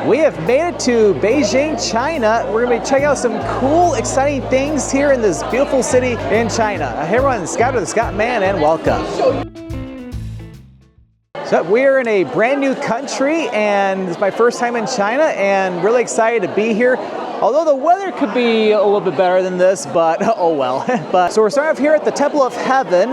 We have made it to Beijing, China. We're going to be checking out some cool, exciting things here in this beautiful city in China. Hey everyone, Scott with the Scott Man, and welcome. So we're in a brand new country, and it's my first time in China, and really excited to be here. Although the weather could be a little bit better than this, but oh well. So we're starting off here at the Temple of Heaven,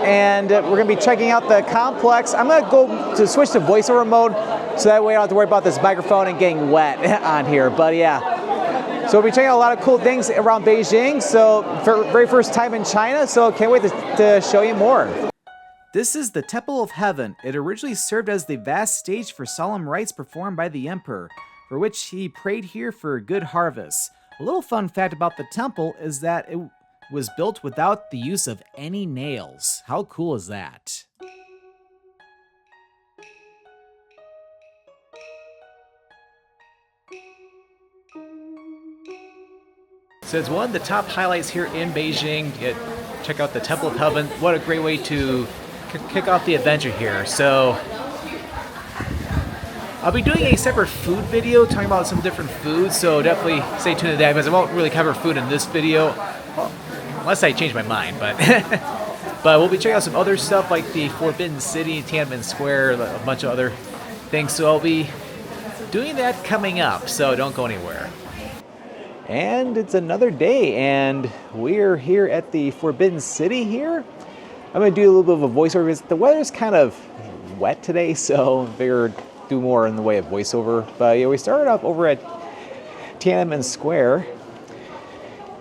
and we're going to be checking out the complex. I'm going to go to switch to voiceover mode, so that way I don't have to worry about this microphone and getting wet on here. But yeah, so we'll be checking out a lot of cool things around Beijing. So for very first time in China, so can't wait to show you more. This is the Temple of Heaven. It originally served as the vast stage for solemn rites performed by the emperor, for which he prayed here for a good harvest. A little fun fact about the temple is that it was built without the use of any nails. How cool is that? So it's one of the top highlights here in Beijing. Check out the Temple of Heaven. What a great way to kick off the adventure here. So I'll be doing a separate food video talking about some different foods, so definitely stay tuned to that because I won't really cover food in this video, unless I change my mind, but but we'll be checking out some other stuff like the Forbidden City, Tiananmen Square, a bunch of other things, so I'll be doing that coming up, so don't go anywhere. And it's another day, and we're here at the Forbidden City here. I'm going to do a little bit of a voiceover because the weather's kind of wet today, so I figured do more in the way of voiceover. But yeah, we started off over at Tiananmen Square,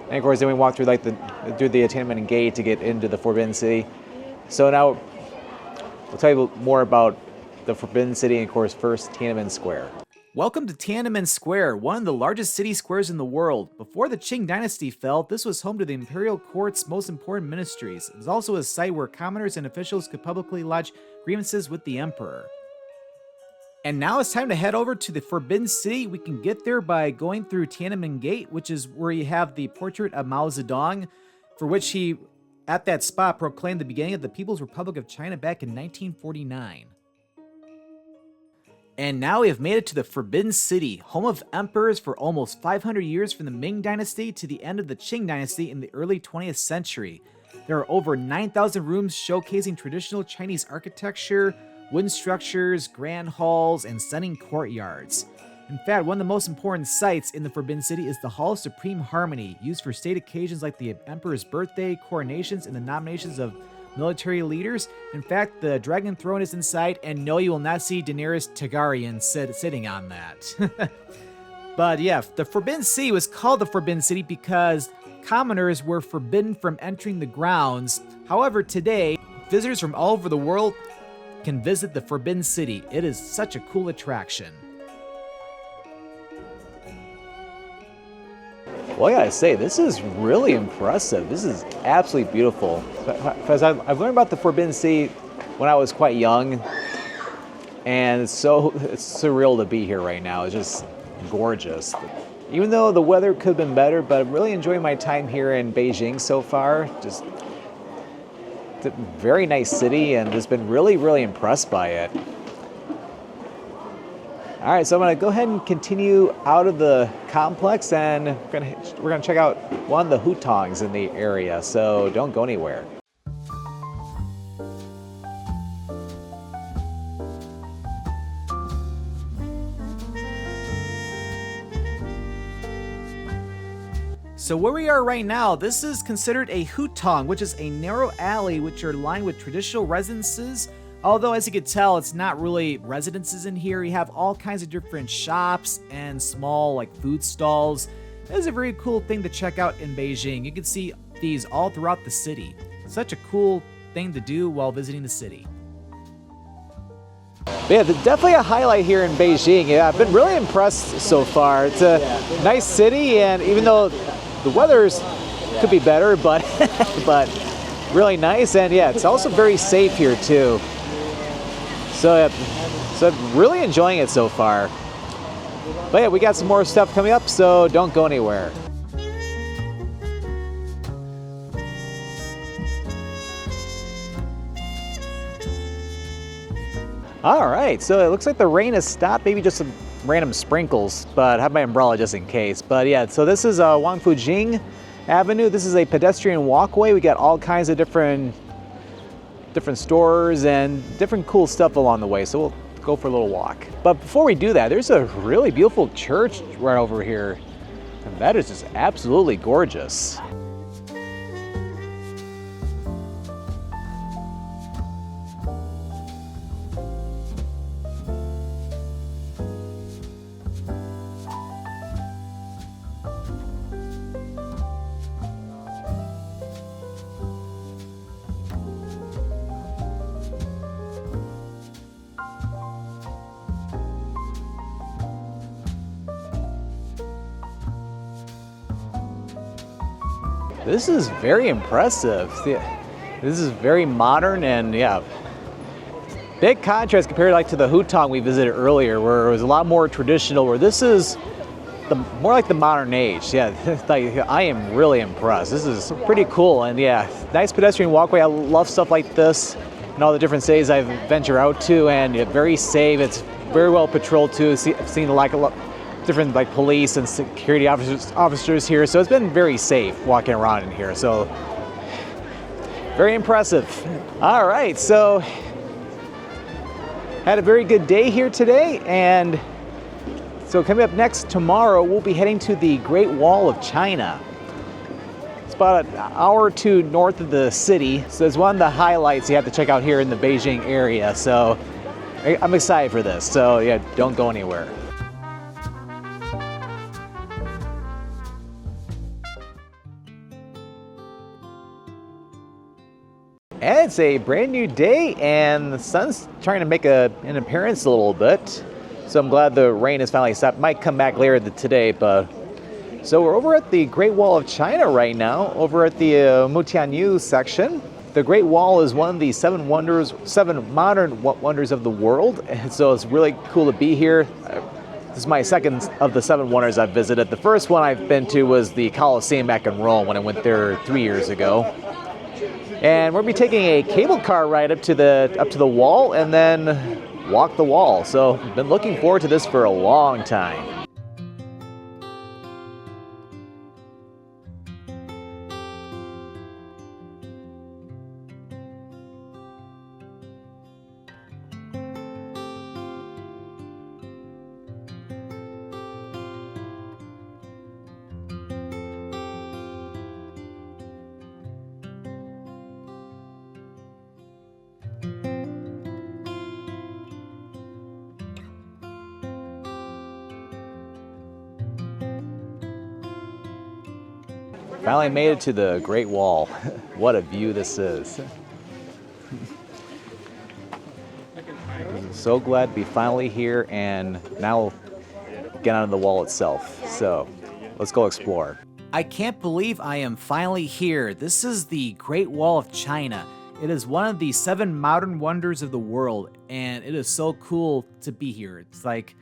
and of course then we walked through through the Tiananmen Gate to get into the Forbidden City. So now we'll tell you more about the Forbidden City, and of course first Tiananmen Square. Welcome to Tiananmen Square, one of the largest city squares in the world. Before the Qing dynasty fell, this was home to the imperial court's most important ministries. It was also a site where commoners and officials could publicly lodge grievances with the emperor. And now it's time to head over to the Forbidden City. We can get there by going through Tiananmen Gate, which is where you have the portrait of Mao Zedong, for which he, at that spot, proclaimed the beginning of the People's Republic of China back in 1949. And now we have made it to the Forbidden City, home of emperors for almost 500 years from the Ming Dynasty to the end of the Qing Dynasty in the early 20th century. There are over 9,000 rooms showcasing traditional Chinese architecture, wooden structures, grand halls, and stunning courtyards. In fact, one of the most important sites in the Forbidden City is the Hall of Supreme Harmony, used for state occasions like the emperor's birthday, coronations, and the nominations of military leaders. In fact, the Dragon Throne is inside, and no, you will not see Daenerys Targaryen sitting on that. But yeah, the Forbidden City was called the Forbidden City because commoners were forbidden from entering the grounds. However, today, visitors from all over the world can visit the Forbidden City. It is such a cool attraction. Well, I gotta say, this is really impressive. This is absolutely beautiful. Because I've learned about the Forbidden City when I was quite young, and it's surreal to be here right now. It's just gorgeous. Even though the weather could have been better, but I'm really enjoying my time here in Beijing so far. Just it's a very nice city, and just been really, really impressed by it. All right, so I'm going to go ahead and continue out of the complex, and we're going to check out one of the Hutongs in the area, so don't go anywhere. So where we are right now, this is considered a Hutong, which is a narrow alley which are lined with traditional residences. Although, as you can tell, it's not really residences in here. You have all kinds of different shops and small food stalls. It's a very cool thing to check out in Beijing. You can see these all throughout the city. Such a cool thing to do while visiting the city. But yeah, definitely a highlight here in Beijing. Yeah, I've been really impressed so far. It's a nice city, and even though the weather's could be better, but really nice, and yeah, it's also very safe here too. So I'm really enjoying it so far. But yeah, we got some more stuff coming up, so don't go anywhere. All right, so it looks like the rain has stopped, maybe just random sprinkles, but I have my umbrella just in case. But yeah, so this is Wangfujing Avenue. This is a pedestrian walkway. We got all kinds of different stores and different cool stuff along the way. So we'll go for a little walk. But before we do that, there's a really beautiful church right over here. And that is just absolutely gorgeous. This is very impressive. This is very modern and yeah, big contrast compared to the Hutong we visited earlier, where it was a lot more traditional, where this is more like the modern age. Yeah, I am really impressed. This is pretty cool, and yeah, nice pedestrian walkway. I love stuff like this and all the different cities I've ventured out to, and very safe. It's very well patrolled too. I've seen a lot different police and security officers here, so it's been very safe walking around in here. So very impressive. All right, so had a very good day here today, and so coming up next tomorrow, we'll be heading to the Great Wall of China. It's about an hour or two north of the city, so it's one of the highlights you have to check out here in the Beijing area. So I'm excited for this, so yeah, don't go anywhere. And it's a brand new day, and the sun's trying to make an appearance a little bit. So I'm glad the rain has finally stopped. Might come back later today, but so we're over at the Great Wall of China right now, over at the Mutianyu section. The Great Wall is one of the seven modern wonders of the world, and so it's really cool to be here. This is my second of the 7 wonders I've visited. The first one I've been to was the Colosseum back in Rome when I went there 3 years ago. And we'll be taking a cable car ride up to the wall and then walk the wall. So I've been looking forward to this for a long time. Finally made it to the Great Wall. What a view this is. I'm so glad to be finally here, and now get onto the wall itself. So let's go explore. I can't believe I am finally here. This is the Great Wall of China. It is one of the 7 modern wonders of the world, and it is so cool to be here. It's like,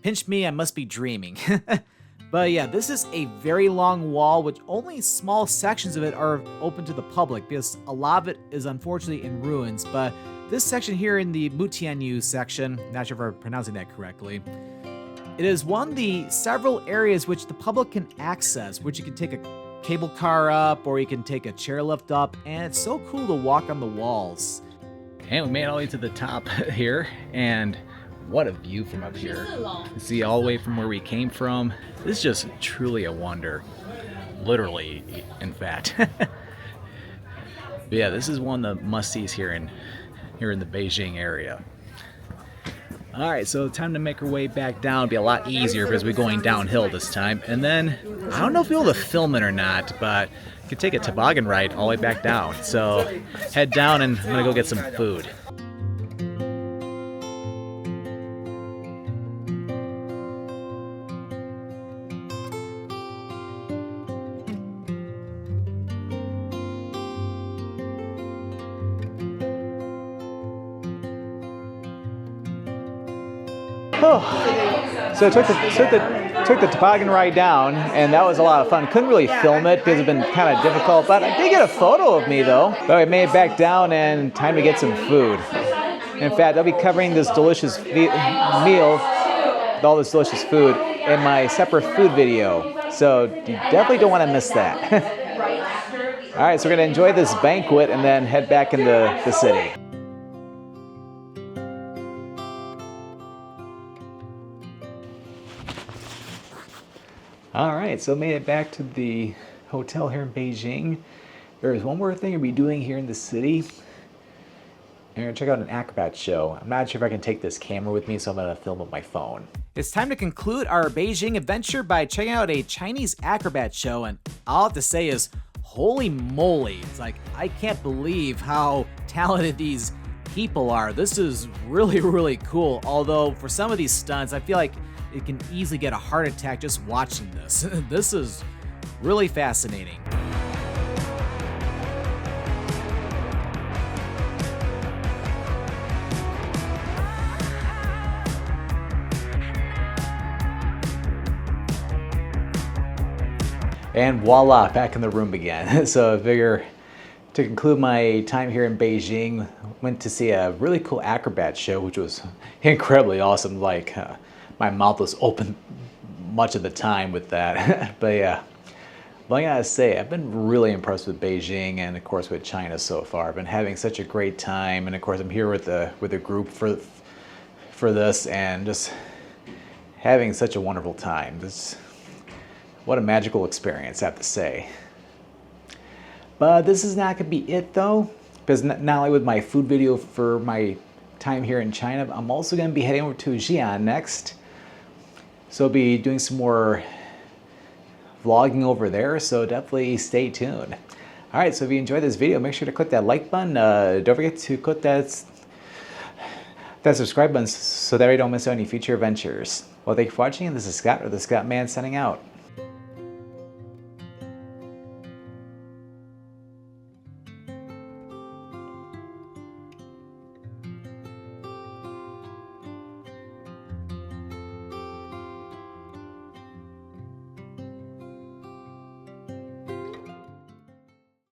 pinch me, I must be dreaming. But yeah, this is a very long wall, which only small sections of it are open to the public because a lot of it is unfortunately in ruins. But this section here in the Mutianyu section, not sure if I'm pronouncing that correctly, it is one of the several areas which the public can access, which you can take a cable car up or you can take a chairlift up, and it's so cool to walk on the walls. And we made it all the way to the top here, and what a view from up here. You see all the way from where we came from. This is just truly a wonder. Literally, in fact. But yeah, this is one of the must-sees here in the Beijing area. Alright, so time to make our way back down. It'll be a lot easier because we're going downhill this time. And then, I don't know if we'll be able to film it or not, but you could take a toboggan ride all the way back down. So, head down and I'm gonna go get some food. Oh, so I took the toboggan ride down, and that was a lot of fun. Couldn't really film it because it's been kind of difficult, but I did get a photo of me though. But I made it back down, and time to get some food. In fact, I'll be covering this delicious meal with all this delicious food in my separate food video. So you definitely don't want to miss that. All right, so we're going to enjoy this banquet and then head back into the city. All right, so made it back to the hotel here in Beijing. There's one more thing I'll be doing here in the city. I'm gonna check out an Acrobat show. I'm not sure if I can take this camera with me, so I'm gonna film with my phone. It's time to conclude our Beijing adventure by checking out a Chinese Acrobat show, and all I have to say is, holy moly. It's like, I can't believe how talented these people are. This is really, really cool. Although for some of these stunts, I feel like it can easily get a heart attack just watching this. This is really fascinating. And voila, back in the room again. So I figure to conclude my time here in Beijing, went to see a really cool Acrobat show, which was incredibly awesome. Like my mouth was open much of the time with that. But yeah, but I gotta say, I've been really impressed with Beijing and of course with China so far. I've been having such a great time, and of course I'm here with the group for this, and just having such a wonderful time. What a magical experience, I have to say. But this is not going to be it though, because not only with my food video for my time here in China, I'm also going to be heading over to Xi'an next. So I'll be doing some more vlogging over there, so definitely stay tuned. All right, so if you enjoyed this video, make sure to click that like button. Don't forget to click that subscribe button so that you don't miss out any future adventures. Well, thank you for watching, and this is Scott, or the Scott Man, signing out.